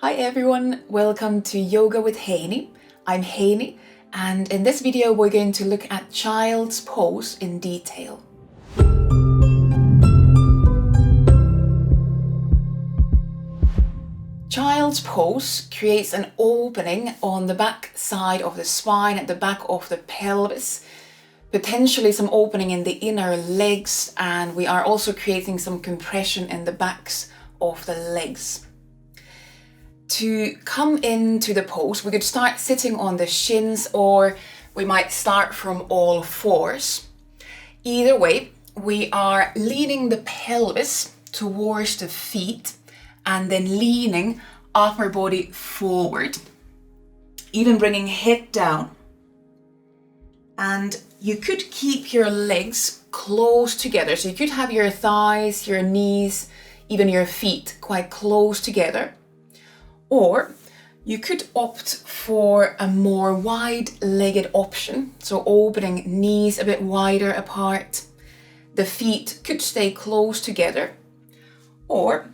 Hi everyone, welcome to Yoga with Heini. I'm Heini, and in this video we're going to look at child's pose in detail. Child's pose creates an opening on the back side of the spine, at the back of the pelvis, potentially some opening in the inner legs, and we are also creating some compression in the backs of the legs. To come into the pose, we could start sitting on the shins, or we might start from all fours. Either way, we are leaning the pelvis towards the feet and then leaning upper body forward, even bringing head down. And you could keep your legs close together. So you could have your thighs, your knees, even your feet quite close together. Or you could opt for a more wide-legged option, so opening knees a bit wider apart. The feet could stay close together. Or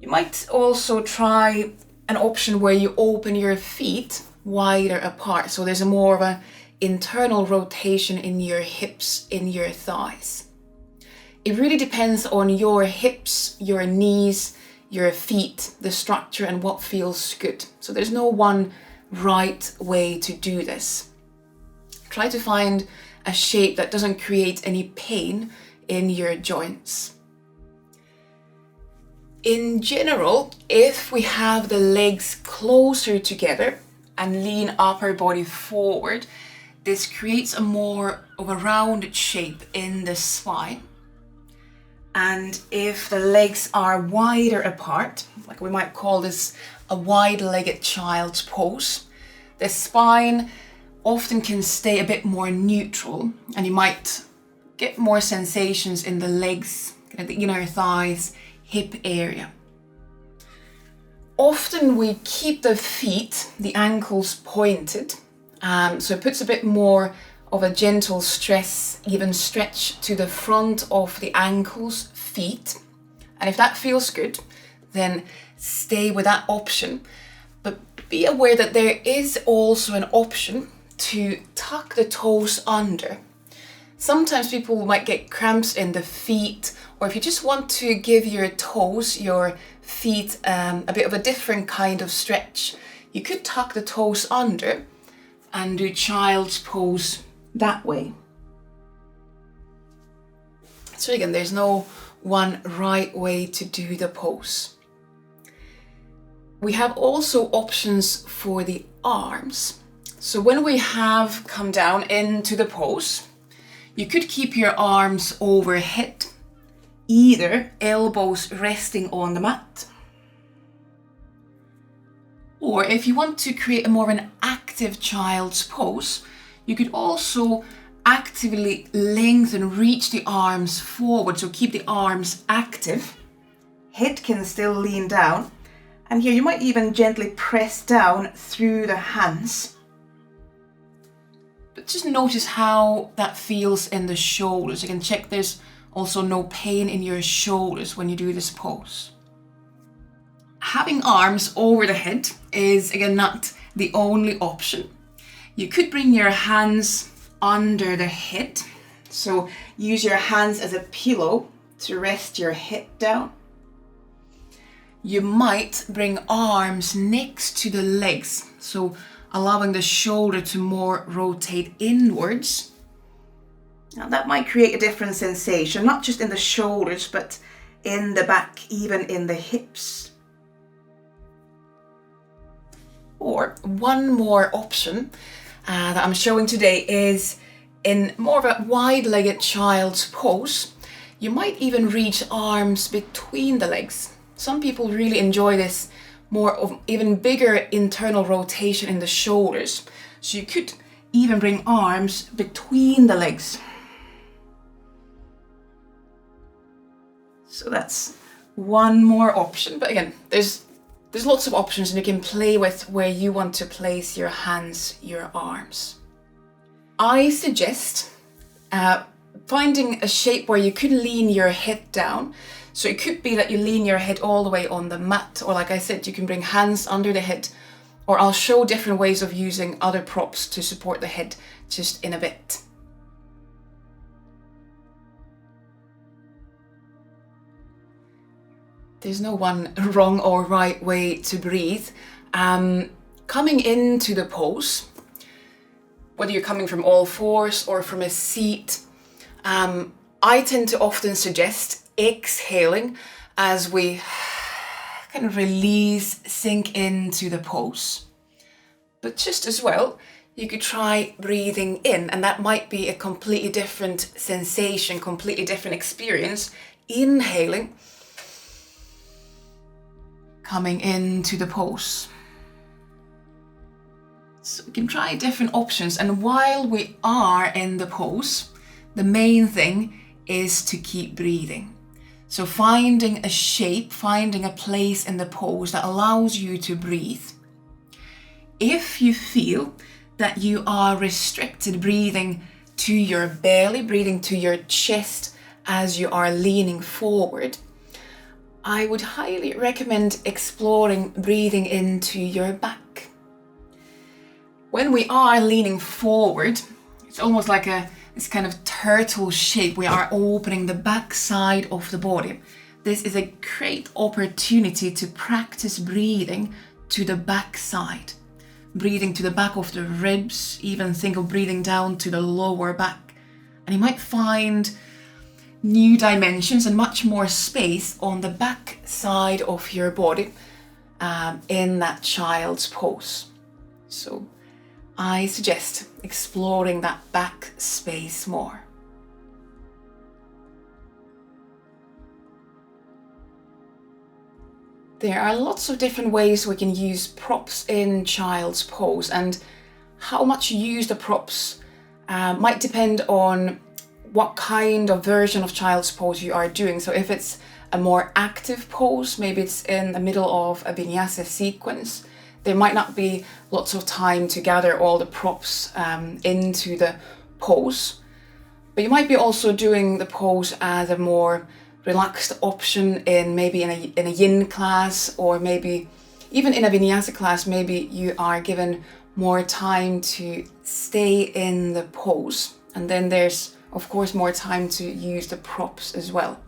you might also try an option where you open your feet wider apart, so there's more of an internal rotation in your hips, in your thighs. It really depends on your hips, your knees, your feet, the structure, and what feels good. So there's no one right way to do this. Try to find a shape that doesn't create any pain in your joints. In general, if we have the legs closer together and lean upper body forward, this creates a more of a rounded shape in the spine. And if the legs are wider apart, like we might call this a wide-legged child's pose, the spine often can stay a bit more neutral, and you might get more sensations in the legs, kind of the inner thighs, hip area. Often we keep the feet, the ankles pointed, so it puts a bit more of a gentle stress, even stretch to the front of the ankles, feet. And if that feels good, then stay with that option. But be aware that there is also an option to tuck the toes under. Sometimes people might get cramps in the feet, or if you just want to give your toes, your feet, a bit of a different kind of stretch, you could tuck the toes under and do child's pose that way. So again, there's no one right way to do the pose. We have also options for the arms. So when we have come down into the pose, you could keep your arms overhead, either elbows resting on the mat. Or if you want to create a more of an active child's pose, you could also actively lengthen, reach the arms forward, so keep the arms active. Head can still lean down, and here you might even gently press down through the hands. But just notice how that feels in the shoulders. You can check there's also no pain in your shoulders when you do this pose. Having arms over the head is again not the only option. You could bring your hands under the head, so use your hands as a pillow to rest your head down. You might bring arms next to the legs, so allowing the shoulder to more rotate inwards. Now that might create a different sensation, not just in the shoulders, but in the back, even in the hips. Or one more option that I'm showing today is in more of a wide-legged child's pose. You might even reach arms between the legs. Some people really enjoy this more of even bigger internal rotation in the shoulders. So you could even bring arms between the legs. So that's one more option. But again, there's lots of options, and you can play with where you want to place your hands, your arms. I suggest finding a shape where you could lean your head down. So it could be that you lean your head all the way on the mat, or like I said, you can bring hands under the head, or I'll show different ways of using other props to support the head just in a bit. There's no one wrong or right way to breathe. Coming into the pose, whether you're coming from all fours or from a seat, I tend to often suggest exhaling as we kind of release, sink into the pose. But just as well, you could try breathing in, and that might be a completely different sensation, completely different experience. Inhaling, coming into the pose. So we can try different options, and while we are in the pose, the main thing is to keep breathing. So finding a shape, finding a place in the pose that allows you to breathe. If you feel that you are restricted breathing to your belly, breathing to your chest as you are leaning forward, I would highly recommend exploring breathing into your back. When we are leaning forward, it's almost like this kind of turtle shape. We are opening the back side of the body. This is a great opportunity to practice breathing to the back side. Breathing to the back of the ribs, even think of breathing down to the lower back. And you might find new dimensions and much more space on the back side of your body in that child's pose. So I suggest exploring that back space more. There are lots of different ways we can use props in child's pose, and how much you use the props might depend on what kind of version of child's pose you are doing. So if it's a more active pose, maybe it's in the middle of a vinyasa sequence, there might not be lots of time to gather all the props into the pose. But you might be also doing the pose as a more relaxed option in a yin class, or maybe even in a vinyasa class. Maybe you are given more time to stay in the pose, and then there's of course more time to use the props as well.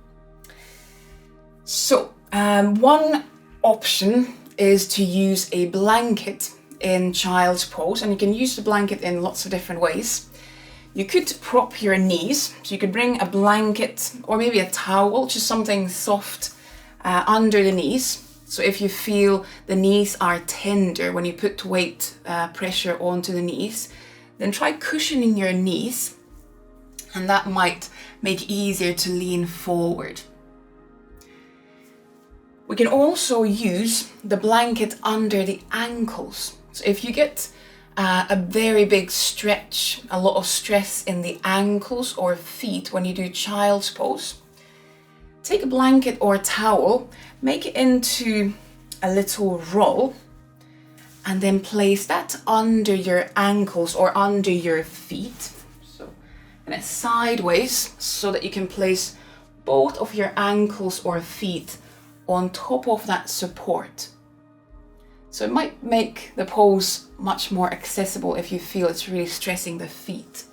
So one option is to use a blanket in child's pose, and you can use the blanket in lots of different ways. You could prop your knees, so you could bring a blanket or maybe a towel, just something soft under the knees. So if you feel the knees are tender when you put weight pressure onto the knees, then try cushioning your knees, and that might make it easier to lean forward. We can also use the blanket under the ankles. So if you get a very big stretch, a lot of stress in the ankles or feet when you do child's pose, take a blanket or a towel, make it into a little roll, and then place that under your ankles or under your feet. So, and it's sideways, so that you can place both of your ankles or feet on top of that support. So it might make the pose much more accessible if you feel it's really stressing the feet.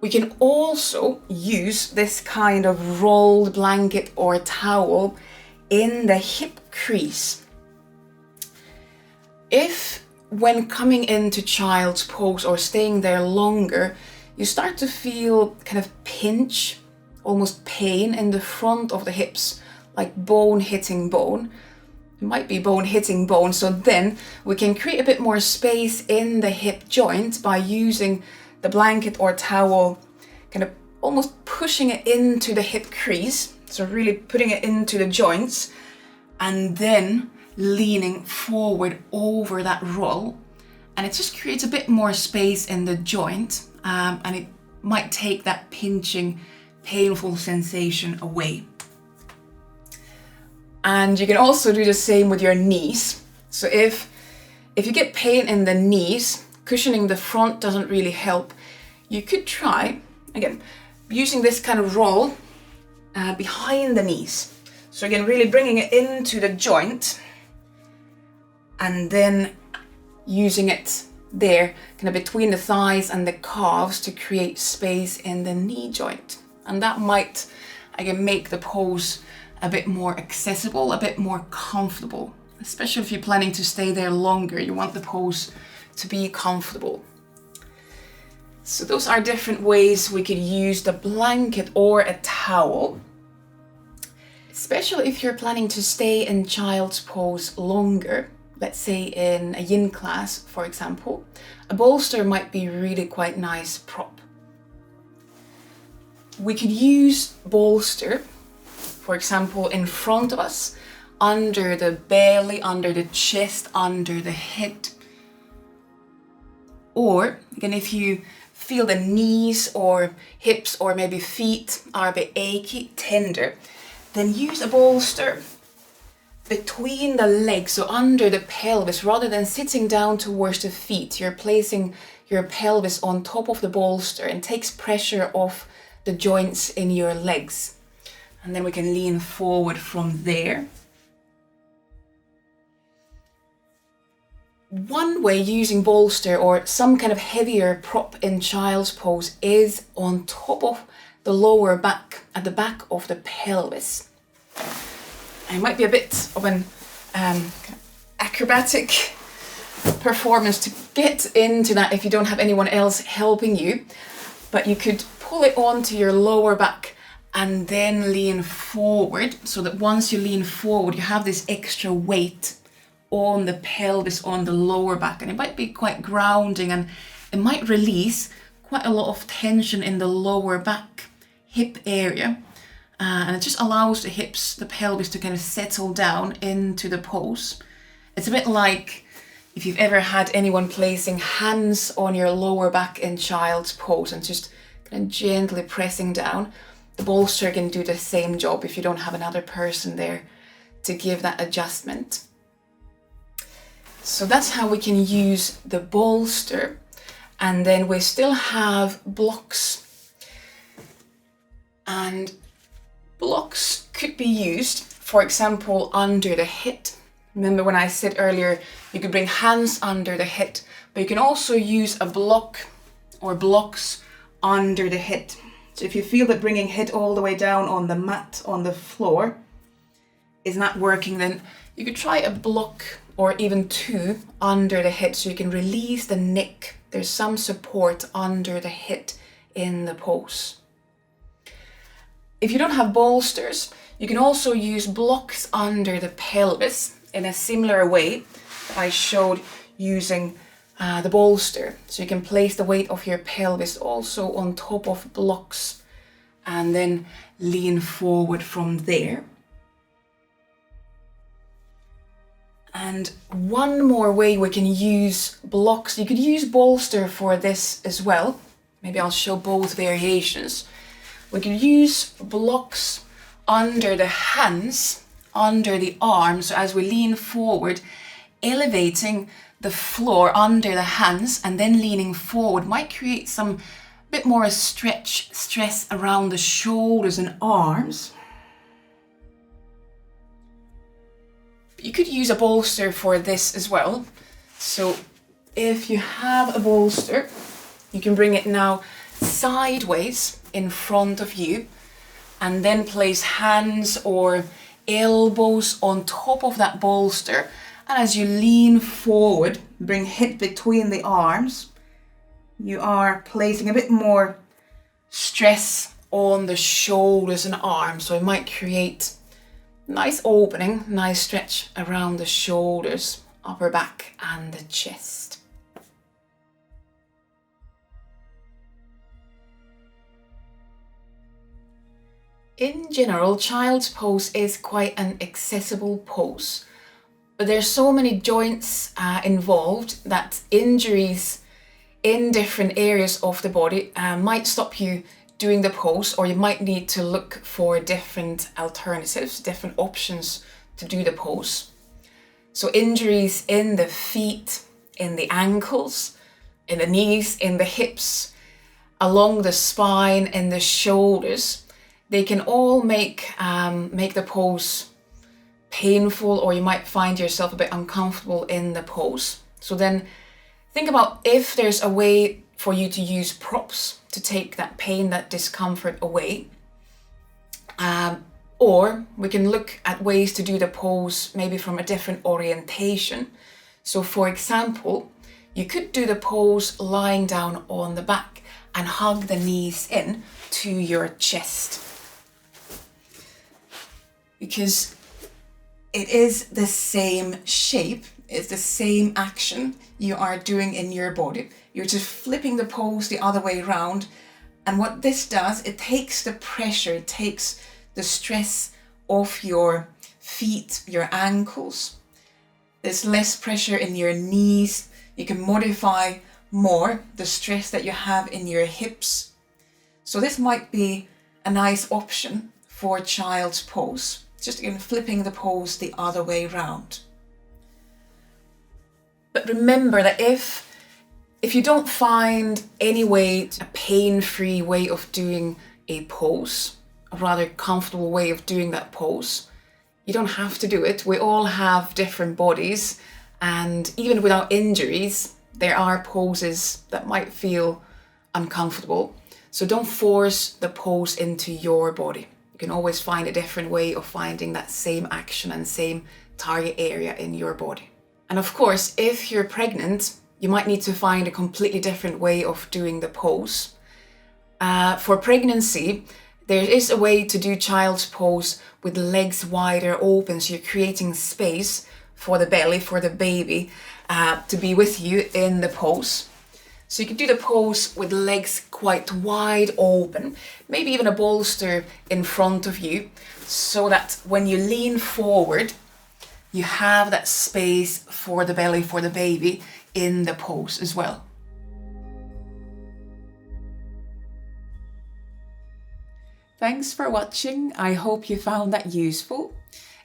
We can also use this kind of rolled blanket or towel in the hip crease. If when coming into child's pose or staying there longer, you start to feel kind of pinch, almost pain in the front of the hips, like bone hitting bone. It might be bone hitting bone, so then we can create a bit more space in the hip joint by using the blanket or towel, kind of almost pushing it into the hip crease, so really putting it into the joints, and then leaning forward over that roll. And it just creates a bit more space in the joint, and it might take that pinching, painful sensation away. And you can also do the same with your knees. So if you get pain in the knees, cushioning the front doesn't really help. you could try, again, using this kind of roll behind the knees. So again, really bringing it into the joint and then using it there, kind of between the thighs and the calves to create space in the knee joint. And that might, again, make the pose a bit more accessible, a bit more comfortable, especially if you're planning to stay there longer. You want the pose to be comfortable. So those are different ways we could use the blanket or a towel, especially if you're planning to stay in child's pose longer. Let's say in a yin class, for example, a bolster might be really quite nice prop. We could use bolster, for example, in front of us, under the belly, under the chest, under the head. Or, again, if you feel the knees or hips or maybe feet are a bit achy, tender, then use a bolster between the legs, so under the pelvis, rather than sitting down towards the feet. You're placing your pelvis on top of the bolster and takes pressure off the joints in your legs. And then we can lean forward from there. One way using bolster or some kind of heavier prop in child's pose is on top of the lower back, at the back of the pelvis. It might be a bit of an acrobatic performance to get into that if you don't have anyone else helping you, but you could pull it onto your lower back and then lean forward, so that once you lean forward, you have this extra weight on the pelvis, on the lower back, and it might be quite grounding, and it might release quite a lot of tension in the lower back hip area. And it just allows the hips, the pelvis to kind of settle down into the pose. It's a bit like if you've ever had anyone placing hands on your lower back in child's pose and just kind of gently pressing down. The bolster can do the same job if you don't have another person there to give that adjustment. So that's how we can use the bolster. And then we still have blocks. And blocks could be used, for example, under the head. Remember when I said earlier, you could bring hands under the head, but you can also use a block or blocks under the head. So if you feel that bringing head all the way down on the mat, on the floor, is not working, then you could try a block or even two under the head so you can release the neck. There's some support under the head in the pose. If you don't have bolsters, you can also use blocks under the pelvis in a similar way that I showed using the bolster. So you can place the weight of your pelvis also on top of blocks and then lean forward from there. And one more way we can use blocks, you could use bolster for this as well. Maybe I'll show both variations. We can use blocks under the hands, under the arms, so as we lean forward, elevating the floor under the hands and then leaning forward might create some bit more stress around the shoulders and arms. You could use a bolster for this as well. So if you have a bolster, you can bring it now sideways in front of you and then place hands or elbows on top of that bolster. And as you lean forward, bring head between the arms, you are placing a bit more stress on the shoulders and arms. So it might create nice opening, nice stretch around the shoulders, upper back and the chest. In general, child's pose is quite an accessible pose, but there's so many joints involved that injuries in different areas of the body might stop you doing the pose, or you might need to look for different alternatives, different options to do the pose. So injuries in the feet, in the ankles, in the knees, in the hips, along the spine and the shoulders, they can all make the pose painful, or you might find yourself a bit uncomfortable in the pose. So then think about if there's a way for you to use props to take that pain, that discomfort away. Or we can look at ways to do the pose maybe from a different orientation. So for example, you could do the pose lying down on the back and hug the knees in to your chest. Because it is the same shape, it's the same action you are doing in your body. You're just flipping the pose the other way around. And what this does, it takes the pressure, it takes the stress off your feet, your ankles. There's less pressure in your knees. You can modify more the stress that you have in your hips. So this might be a nice option for child's pose. Just again, flipping the pose the other way around. But remember that if you don't find any way, a pain-free way of doing a pose, a rather comfortable way of doing that pose, you don't have to do it. We all have different bodies, and even without injuries, there are poses that might feel uncomfortable. So don't force the pose into your body. You can always find a different way of finding that same action and same target area in your body. And of course, if you're pregnant, you might need to find a completely different way of doing the pose. For pregnancy, there is a way to do child's pose with legs wider open, so you're creating space for the belly, for the baby to be with you in the pose. So you can do the pose with legs quite wide open, maybe even a bolster in front of you, so that when you lean forward, you have that space for the belly, for the baby in the pose as well. Thanks for watching. I hope you found that useful.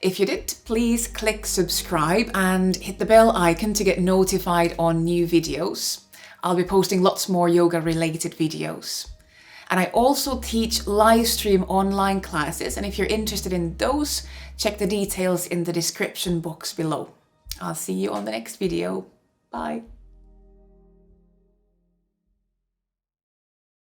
If you did, please click subscribe and hit the bell icon to get notified on new videos. I'll be posting lots more yoga related videos. And I also teach live stream online classes, and if you're interested in those, check the details in the description box below. I'll see you on the next video. Bye.